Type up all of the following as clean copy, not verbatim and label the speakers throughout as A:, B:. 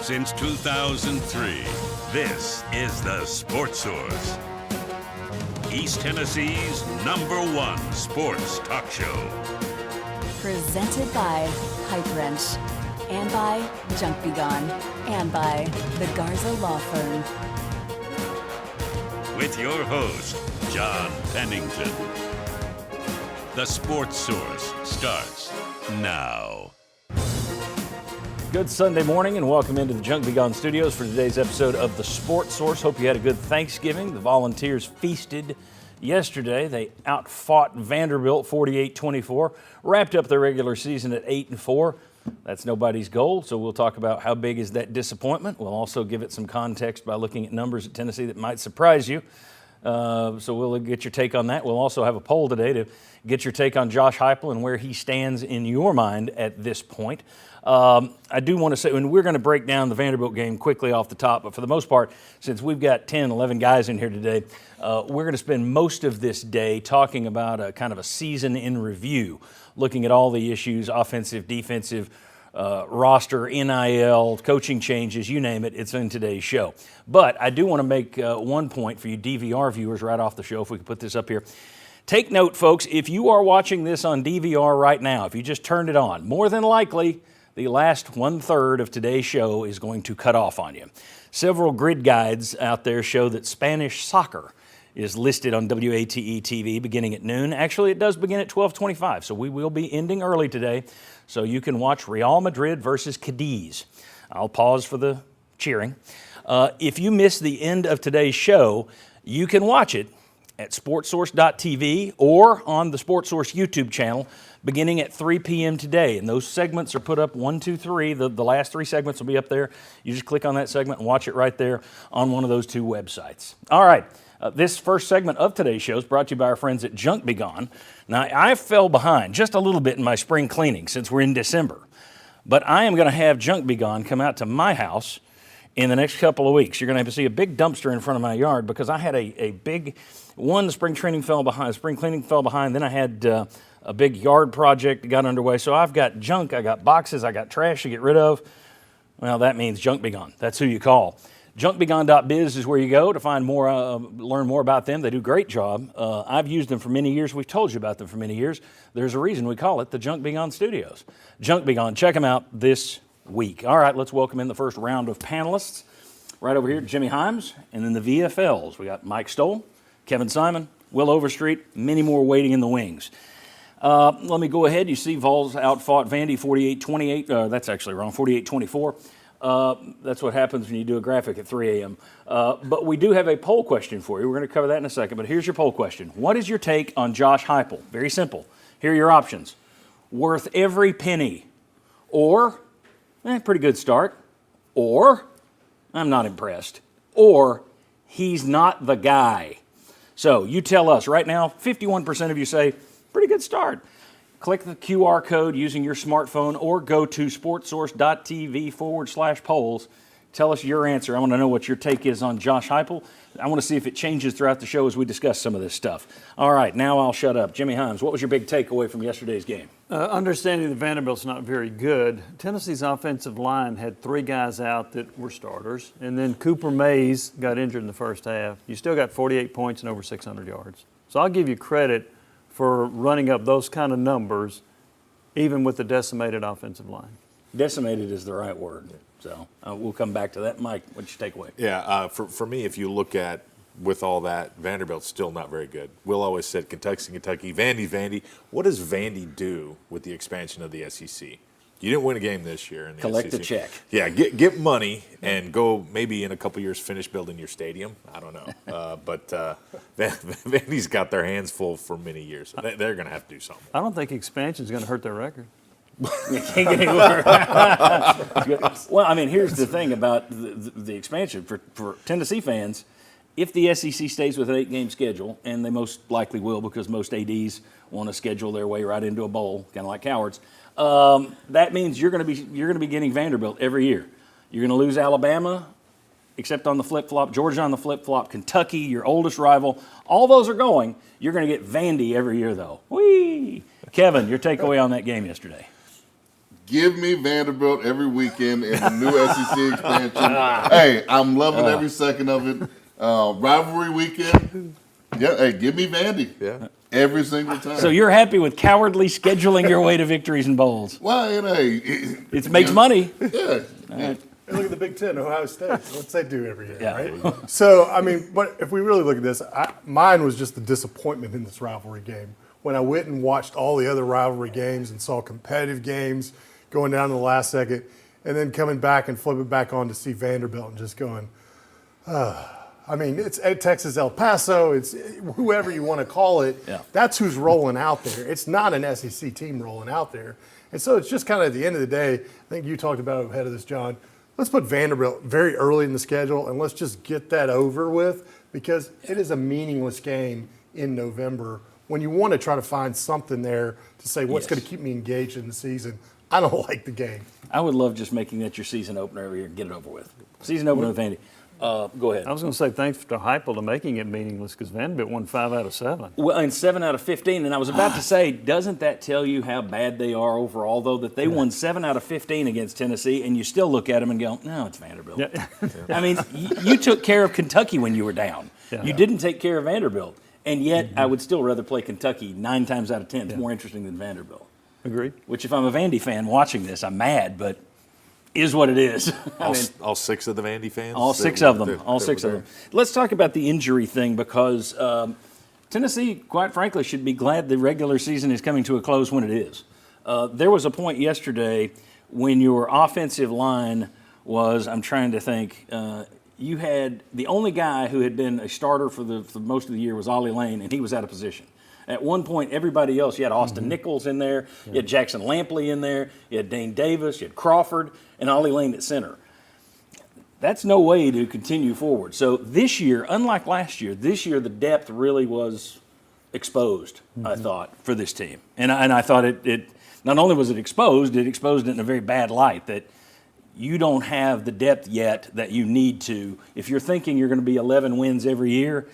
A: Since 2003, this is the Sports Source, East Tennessee's #1 sports talk show.
B: Presented by Hype Wrench, and by Junk Be Gone, and by the Garza Law Firm.
A: With your host, John Pennington. The Sports Source starts now.
C: Good Sunday morning and welcome into the Junk Be Gone studios for today's episode of the Sports Source. Hope you had a good Thanksgiving. The Volunteers feasted yesterday. They outfought Vanderbilt 48-24, wrapped up their regular season at 8-4. That's nobody's goal, so we'll talk about how big is that disappointment. We'll also give it some context by looking at numbers at Tennessee that might surprise you. So we'll get your take on that. We'll also have a poll today to get your take on Josh Heupel and where he stands in your mind at this point. I do want to say, and we're going to break down the Vanderbilt game quickly off the top, but for the most part, since we've got 10, 11 guys in here today, we're going to spend most of this day talking about a kind of a season in review, looking at all the issues, offensive, defensive, roster, NIL, coaching changes, you name it, it's in today's show. But I do want to make one point for you DVR viewers right off the show, if we could put this up here. Take note, folks, if you are watching this on DVR right now, if you just turned it on, more than likely, the last 1/3 of today's show is going to cut off on you. Several grid guides out there show that Spanish soccer is listed on WATE TV beginning at noon. Actually, it does begin at 12:25, so we will be ending early today, so you can watch Real Madrid versus Cadiz. I'll pause for the cheering. If you miss the end of today's show, you can watch it at sportsource.tv or on the Sports Source YouTube channel beginning at 3 p.m. today. And those segments are put up 1, 2, 3. The last 3 segments will be up there. You just click on that segment and watch it right there on one of those 2 websites. All right. This first segment of today's show is brought to you by our friends at Junk Be Gone. Now, I fell behind just a little bit in my spring cleaning since we're in December. But I am going to have Junk Be Gone come out to my house in the next couple of weeks. You're going to have to see a big dumpster in front of my yard because I had a big one. The spring cleaning fell behind. Then I had a big yard project that got underway. So I've got junk, I got boxes, I got trash to get rid of. Well, that means Junk Be Gone. That's who you call. JunkBeGone.biz is where you go to find more, learn more about them. They do a great job. I've used them for many years. We've told you about them for many years. There's a reason we call it the Junk Be Gone Studios. Junk Be Gone. Check them out this week. All right, let's welcome in the first round of panelists. Right over here, Jimmy Hymes, and then the VFLs. We got Mike Stoll, Kevin Simon, Will Overstreet, many more waiting in the wings. Let me go ahead. You see Vols outfought Vandy 48-28. That's actually wrong, 48-24. That's what happens when you do a graphic at 3 a.m. But we do have a poll question for you. We're going to cover that in a second, but here's your poll question. What is your take on Josh Heupel? Very simple. Here are your options. Worth every penny, or pretty good start, or I'm not impressed, or he's not the guy. So you tell us right now, 51% of you say, pretty good start. Click the QR code using your smartphone or go to sportsource.tv/polls. Tell us your answer. I want to know what your take is on Josh Heupel. I want to see if it changes throughout the show as we discuss some of this stuff. All right, now I'll shut up. Jimmy Hymes, what was your big takeaway from yesterday's game?
D: Understanding that Vanderbilt's not very good, Tennessee's offensive line had 3 guys out that were starters, and then Cooper Mays got injured in the first half. You still got 48 points and over 600 yards. So I'll give you credit for running up those kind of numbers, even with the decimated offensive line.
C: Decimated is the right word. So we'll come back to that. Mike, what's your takeaway?
E: Yeah, for me, if you look at, with all that, Vanderbilt's still not very good. Will always said Kentucky, Vandy. What does Vandy do with the expansion of the SEC? You didn't win a game this year in the
C: Collect
E: SEC.
C: the check.
E: Yeah, get money and go maybe in a couple years finish building your stadium. I don't know. But Vandy's got their hands full for many years. So they're going to have to do something.
D: I don't think expansion is going to hurt their record.
C: You can't get anywhere. Well, I mean, here's the thing about the expansion. For Tennessee fans, if the SEC stays with an 8-game schedule, and they most likely will because most ADs want to schedule their way right into a bowl, kind of like cowards, that means you're going to be getting Vanderbilt every year. You're going to lose Alabama, except on the flip-flop, Georgia on the flip-flop, Kentucky, your oldest rival. All those are going. You're going to get Vandy every year, though. Whee! Kevin, your takeaway on that game yesterday.
F: Give me Vanderbilt every weekend in the new SEC expansion. Hey, I'm loving every second of it. Rivalry weekend. Yeah, hey, give me Vandy.
E: Yeah.
F: Every single time.
C: So you're happy with cowardly scheduling your way to victories and bowls?
F: Well,
C: It makes money.
F: Yeah.
G: Hey, look at the Big Ten, Ohio State. What's they do every year,
C: Yeah.
G: right? So, I mean, but if we really look at this, mine was just the disappointment in this rivalry game. When I went and watched all the other rivalry games and saw competitive games going down to the last second, and then coming back and flipping back on to see Vanderbilt and just going, I mean, it's at Texas El Paso. It's whoever you want to call it.
C: Yeah.
G: That's who's rolling out there. It's not an SEC team rolling out there. And so it's just kind of at the end of the day, I think you talked about it ahead of this, John. Let's put Vanderbilt very early in the schedule and let's just get that over with because it is a meaningless game in November when you want to try to find something there to say what's going to keep me engaged in the season. I don't like the game.
C: I would love just making that your season opener every year and get it over with. Season opener with Vandy. Go ahead.
D: I was going to say thanks to Hypos to making it meaningless because Vanderbilt won 5 out of 7.
C: Well, and 7 out of 15. And I was about to say, doesn't that tell you how bad they are overall, though, that they won 7 out of 15 against Tennessee, and you still look at them and go, no, it's Vanderbilt.
D: Yeah.
C: I mean, you took care of Kentucky when you were down.
D: Yeah.
C: You didn't take care of Vanderbilt. And yet, I would still rather play Kentucky 9 times out of 10. It's more interesting than Vanderbilt.
D: Agreed.
C: Which, if I'm a Vandy fan watching this, I'm mad, but is what it is.
E: All 6 of the Vandy fans?
C: All 6 of them. All 6 of them. Let's talk about the injury thing because Tennessee, quite frankly, should be glad the regular season is coming to a close when it is. There was a point yesterday when your offensive line was, I'm trying to think, you had the only guy who had been a starter for most of the year was Ollie Lane, and he was out of position. At one point, everybody else, you had Austin Nichols in there, you had Jackson Lampley in there, you had Dane Davis, you had Crawford, and Ollie Lane at center. That's no way to continue forward. So this year, unlike last year, this year the depth really was exposed, I thought, for this team. And I thought it not only was it exposed it in a very bad light that you don't have the depth yet that you need to. If you're thinking you're going to be 11 wins every year,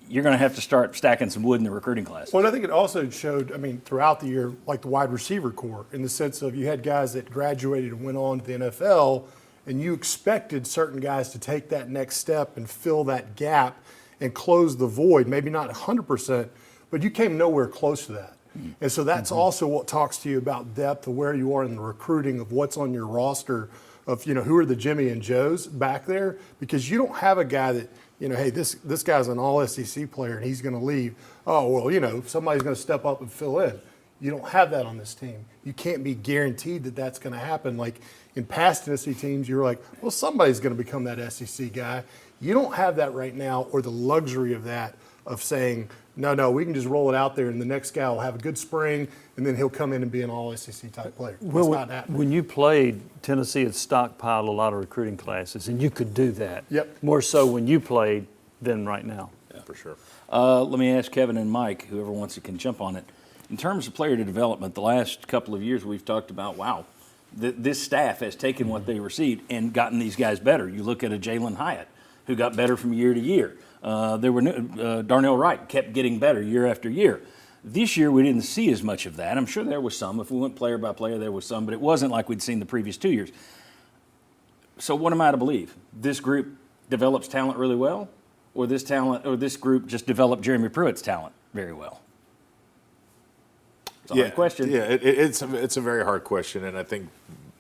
C: you're going to have to start stacking some wood in the recruiting class.
G: Well, I think it also showed, I mean, throughout the year, like the wide receiver core, in the sense of you had guys that graduated and went on to the NFL, and you expected certain guys to take that next step and fill that gap and close the void, maybe not 100%, but you came nowhere close to that. And so that's also what talks to you about depth of where you are in the recruiting of what's on your roster of, you know, who are the Jimmy and Joes back there, because you don't have a guy that, you know, hey, this guy's an all-SEC player and he's going to leave. Oh, well, you know, somebody's going to step up and fill in. You don't have that on this team. You can't be guaranteed that that's going to happen. Like in past Tennessee teams, you're like, well, somebody's going to become that SEC guy. You don't have that right now, or the luxury of that, of saying, no, we can just roll it out there and the next guy will have a good spring and then he'll come in and be an all-SEC type player. That's not happening.
D: When you played, Tennessee had stockpiled a lot of recruiting classes, and you could do that.
G: Yep.
D: More so when you played than right now.
E: Yeah, for sure.
C: Let me ask Kevin and Mike, whoever wants to can jump on it. In terms of player development, the last couple of years we've talked about, wow, this staff has taken what they received and gotten these guys better. You look at a Jalen Hyatt, who got better from year to year. Darnell Wright kept getting better year after year. This year we didn't see as much of that. I'm sure there was some. If we went player by player, there was some, but it wasn't like we'd seen the previous 2 years. So what am I to believe? This group develops talent really well, or this group just developed Jeremy Pruitt's talent very well? It's a hard question.
E: Yeah, it's a very hard question, and I think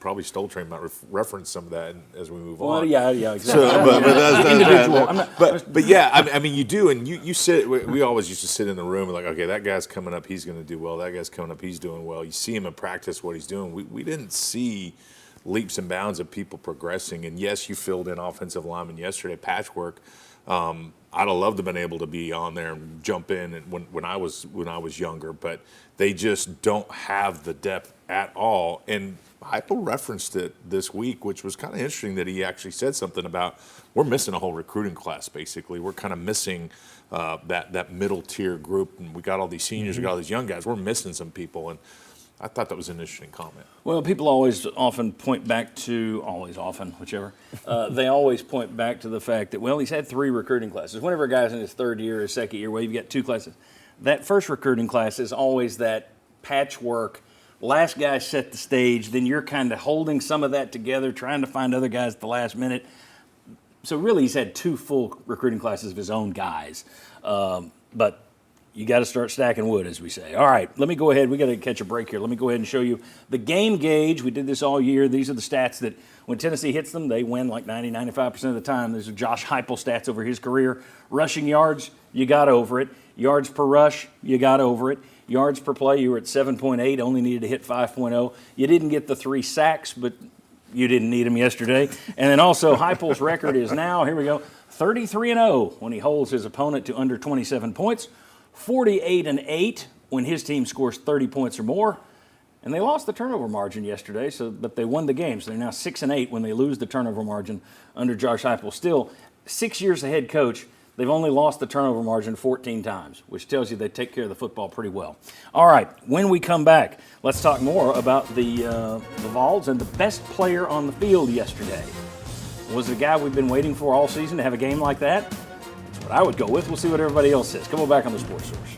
E: probably Stoltrain might reference some of that as we move on.
C: Well, yeah, exactly.
E: So, but that's
C: individual.
E: But yeah, I mean, you do, and you sit. We always used to sit in the room and like, okay, that guy's coming up, he's going to do well. That guy's coming up, he's doing well. You see him in practice, what he's doing. We didn't see leaps and bounds of people progressing. And yes, you filled in offensive linemen yesterday, patchwork. I'd have loved to have been able to be on there and jump in and when I was younger, but they just don't have the depth at all. And Hypo referenced it this week, which was kind of interesting that he actually said something about we're missing a whole recruiting class, basically. We're kind of missing that middle tier group, and we got all these seniors, we got all these young guys. We're missing some people, and I thought that was an interesting comment.
C: Well, people often point back to, whichever. They always point back to the fact that, well, he's had 3 recruiting classes. Whenever a guy's in his third year or second year, well, you've got 2 classes. That first recruiting class is always that patchwork. Last guy set the stage, then you're kind of holding some of that together, trying to find other guys at the last minute. So really, he's had 2 full recruiting classes of his own guys. But you got to start stacking wood, as we say. All right, let me go ahead. We got to catch a break here. Let me go ahead and show you the game gauge. We did this all year. These are the stats that when Tennessee hits them, they win like 90, 95% of the time. These are Josh Heupel stats over his career. Rushing yards, you got over it. Yards per rush, you got over it. Yards per play, you were at 7.8, only needed to hit 5.0. You didn't get the 3 sacks, but you didn't need them yesterday. And then also, Hypos record is now, here we go, 33-0 when he holds his opponent to under 27 points, 48-8 when his team scores 30 points or more. And they lost the turnover margin yesterday, but they won the game. So they're now 6-8 when they lose the turnover margin under Josh Heupel. Still, 6 years as head coach, they've only lost the turnover margin 14 times, which tells you they take care of the football pretty well. All right, when we come back, let's talk more about the Vols and the best player on the field yesterday. Was the guy we've been waiting for all season to have a game like that? That's what I would go with. We'll see what everybody else says. Come on back on the Sports Source.